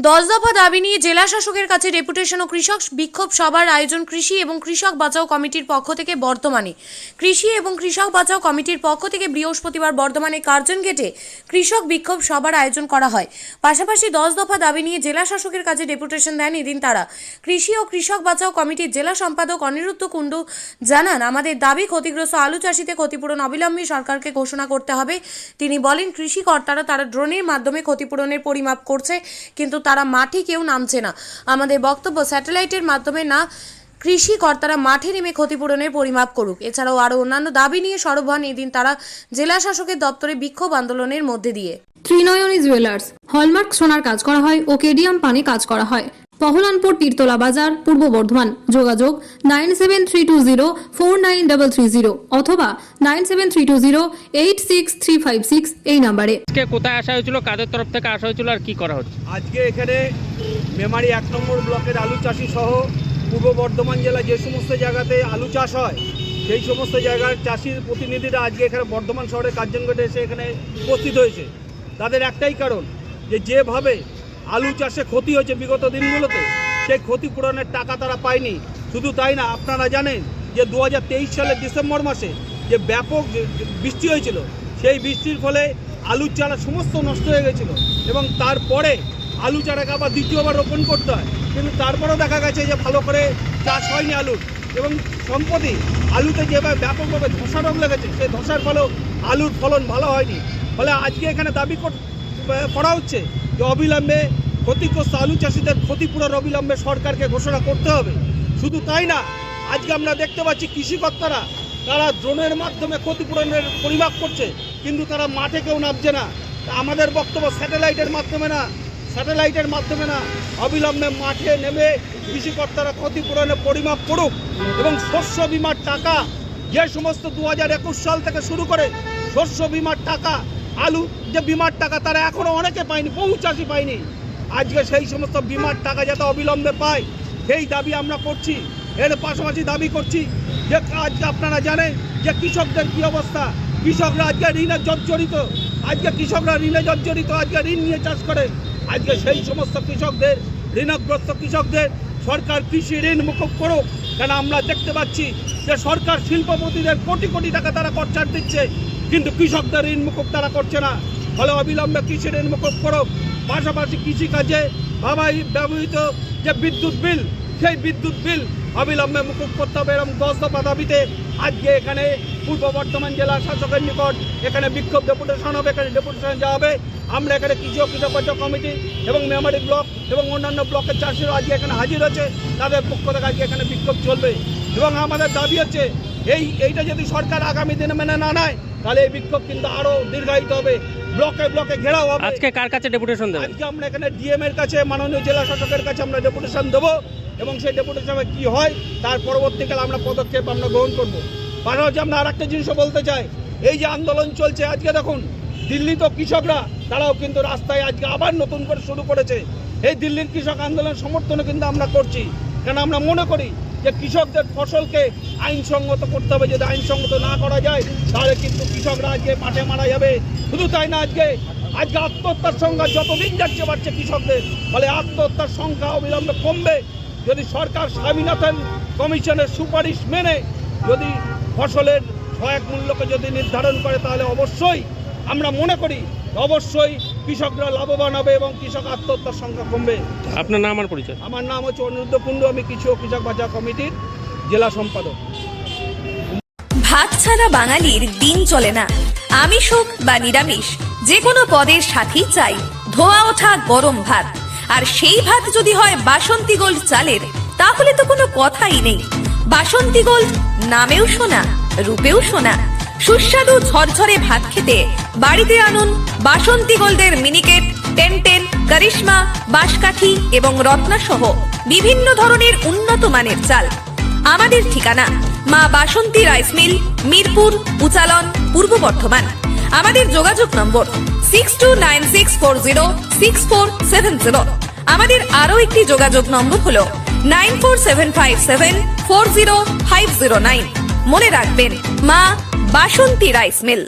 10 দফা দাবি নিয়ে জেলা শাসকের কাছে ডেপুটেশন ও কৃষক বিক্ষোভ সভার আয়োজন কৃষি এবং কৃষক বাঁচাও কমিটির পক্ষ থেকে বর্ধমানে। কৃষি এবং কৃষক বাঁচাও কমিটির পক্ষ থেকে বৃহস্পতিবার বর্ধমানে কার্জন গেটে কৃষক বিক্ষোভ সভার আয়োজন করা হয়। পাশাপাশি 10 দফা দাবি নিয়ে জেলা শাসকের কাছে ডেপুটেশন দেন এদিন তারা। কৃষি ও কৃষক বাঁচাও কমিটির জেলা সম্পাদক অনিরুদ্ধ কুণ্ডু জানান, আমাদের দাবি ক্ষতিগ্রস্ত আলু চাষিতে ক্ষতিপূরণ অবিলম্বে সরকারকে ঘোষণা করতে হবে। তিনি বলেন, কৃষি কর্তারা তারা ড্রোনের মাধ্যমে ক্ষতিপূরণের পরিমাপ করছে, কিন্তু তারা মাঠে কেউ নামছে না। আমাদের বক্তব্য, স্যাটেলাইটের মাধ্যমে না, কৃষি কর্তারা মাঠে নেমে ক্ষতিপূরণের পরিমাপ করুক। এছাড়াও আরও অন্যান্য দাবি নিয়ে সরব হন এদিন তারা জেলা শাসকের দপ্তরে বিক্ষোভ আন্দোলনের মধ্যে দিয়ে। ত্রিনয়নী জুয়েলার্স হলমার্ক সোনার কাজ করা হয় ও কেডিয়াম পানি কাজ করা হয়। পহলানপুর তীরতলা বাজার, পূর্ব বর্ধমান। যোগাযোগ 9732049330 অথবা 9732086356 এই নম্বরে। আজকে কোথায় আসা হয়েছিল, কাদের তরফ থেকে আসা হয়েছিল আর কি করা হচ্ছে? আজকে এখানে মেমারি 1 নম্বর ব্লকের আলু চাষি সহ পূর্ব বর্ধমান জেলা যে সমস্ত জায়গাতে আলু চাষ হয় সেই সমস্ত জায়গার চাষির প্রতিনিধিরা আজকে এখানে বর্ধমান শহরের কার্যনগরে এসে এখানে উপস্থিত হয়েছে। তাদের একটাই কারণ, যেভাবে আলু চাষে ক্ষতি হয়েছে বিগত দিনগুলোতে, সেই ক্ষতিপূরণের টাকা তারা পায়নি। শুধু তাই না, আপনারা জানেন যে 2023 সালের ডিসেম্বর মাসে যে ব্যাপক বৃষ্টি হয়েছিল, সেই বৃষ্টির ফলে আলুর চারা সমস্ত নষ্ট হয়ে গেছিলো এবং তারপরে আলু চারাকে আবার দ্বিতীয়বার রোপণ করতে হয়, কিন্তু তারপরেও দেখা গেছে যে ভালো করে চাষ হয়নি আলুর। এবং সম্প্রতি আলুতে যেভাবে ব্যাপকভাবে ধসা রোগ লেগেছে, সেই ধসার ফলেও আলুর ফলন ভালো হয়নি। ফলে আজকে এখানে দাবি করা হচ্ছে যে অবিলম্বে ক্ষতিগ্রস্ত আলু চাষিদের ক্ষতিপূরণ অবিলম্বে সরকারকে ঘোষণা করতে হবে। শুধু তাই না, আজকে আমরা দেখতে পাচ্ছি কৃষিকর্তারা তারা ড্রোনের মাধ্যমে ক্ষতিপূরণের পরিমাপ করছে, কিন্তু তারা মাঠে কেউ নামছে না। আমাদের বক্তব্য, স্যাটেলাইটের মাধ্যমে না, অবিলম্বে মাঠে নেমে কৃষিকর্তারা ক্ষতিপূরণের পরিমাপ করুক এবং শস্য বিমার টাকা, যে সমস্ত 2021 সাল থেকে শুরু করে শস্য বিমার টাকা, আলু যে বিমার টাকা তারা এখনও অনেকে পায়নি, বহু চাষি পায়নি। আজকে সেই সমস্ত বিমার টাকা যাতে অবিলম্বে পায় সেই দাবি আমরা করছি। এর পাশাপাশি দাবি করছি যে আজকে আপনারা জানেন যে কৃষকদের কী অবস্থা। কৃষকরা আজকে ঋণে জর্জরিত, আজকে ঋণ নিয়ে চাষ করে। আজকে সেই সমস্ত কৃষকদের, ঋণগ্রস্ত কৃষকদের সরকার কৃষি ঋণ মুকুব করুক। কেন আমরা দেখতে পাচ্ছি যে সরকার শিল্পপতিদের কোটি কোটি টাকা তারা খরচা দিচ্ছে, কিন্তু কৃষকদের ঋণ মুকুব তারা করছে না। ফলে অবিলম্বে কৃষি ঋণ মুকুব করুক। পাশাপাশি কৃষিকাজে ব্যবহৃত যে বিদ্যুৎ বিল, সেই বিদ্যুৎ বিল অবিলম্বে মুকুব করতে হবে। এবং 10 দফা দাবিতে আজকে এখানে পূর্ব বর্ধমান জেলা শাসকের নিকট এখানে বিক্ষোভ ডেপুটেশন হবে। এখানে ডেপুটেশন যাওয়া হবে। আমরা এখানে কৃষক বাঁচাও কমিটি এবং মেমারি ব্লক এবং অন্যান্য ব্লকের চাষিরা আজকে এখানে হাজির হচ্ছে। তাদের পক্ষ থেকে আজকে এখানে বিক্ষোভ চলবে এবং আমাদের দাবি হচ্ছে এইটা যদি সরকার আগামী দিনে মেনে না নেয়, তাহলে এই বিক্ষোভ কিন্তু আরও দীর্ঘায়িত হবে, ব্লকে ব্লকে ঘেরাও হবে। আজকে কার কাছে ডেপুটেশন দেবেন? আজকে আমরা এখানে ডিএম এর কাছে, মাননীয় জেলা শাসকের কাছে আমরা ডেপুটেশন দেবো এবং সেই ডেপুটেশনে কী হয় তার পরবর্তীকালে আমরা পদক্ষেপ গ্রহণ করব। পাশাপাশি আমরা আর একটা জিনিসও বলতে চাই, এই যে আন্দোলন চলছে আজকে দেখুন, দিল্লি তো কৃষকরা তারাও কিন্তু রাস্তায় আজকে আবার নতুন করে শুরু করেছে। এই দিল্লির কৃষক আন্দোলন সমর্থনে কিন্তু আমরা করছি, কেন আমরা মনে করি যে কৃষকদের ফসলকে আইনসঙ্গত করতে হবে। যদি আইনসঙ্গত না করা যায় তাহলে কিন্তু কৃষকরা আজকে মাঠে মারা যাবে। শুধু তাই না, আজকে আত্মহত্যার সংখ্যা যতদিন যাচ্ছে বাড়ছে কৃষকদের, ফলে আত্মহত্যার সংখ্যা অবিলম্বে কমবে যদি সরকার স্বামীনাথন কমিশনের সুপারিশ মেনে যদি ফসলের সহায়ক মূল্যকে যদি নির্ধারণ করে, তাহলে অবশ্যই আমরা মনে করি অবশ্যই কৃষকরা লাভবান হবে এবং কৃষক আত্মহত্যার সংখ্যা কমবে। আপনার নাম আর পরিচয়? আমার নাম হচ্ছে অনিরুদ্ধ কুণ্ডু, আমি কৃষি ও কৃষক বাঁচাও কমিটির জেলা সম্পাদক। ভাত ছাড়া বাঙালির দিন চলে না। আমিষ হোক বা নিরামিষ, যে কোনো পদের সাথেই চাই ধোয়া ওঠা গরম ভাত। আর সেই ভাত যদি হয় বাসন্তী গোল্ড চালের, তাহলে তো কোনো কথাই নেই। বাসন্তী গোল্ড নামেও শোনা, রূপেও শোনা। সুস্বাদু ঝরঝরে ভাত খেতে বাড়িতে আনুন বাসন্তী গোল্ডের মিনিকেট, 1010, করিশ্মা, বাঁশকাঠি এবং রত্না সহ বিভিন্ন ধরনের উন্নত মানের চাল। আমাদের ঠিকানা মা বাসন্তী রাইস মিল, মিরপুর, উচালন, পূর্ব বর্ধমান। আমাদের যোগাযোগ নম্বর 6296406470। আমাদের আরো একটি যোগাযোগ নম্বর হলো 9475740509। মনে রাখবেন, মা বাসন্তী রাইস মিল।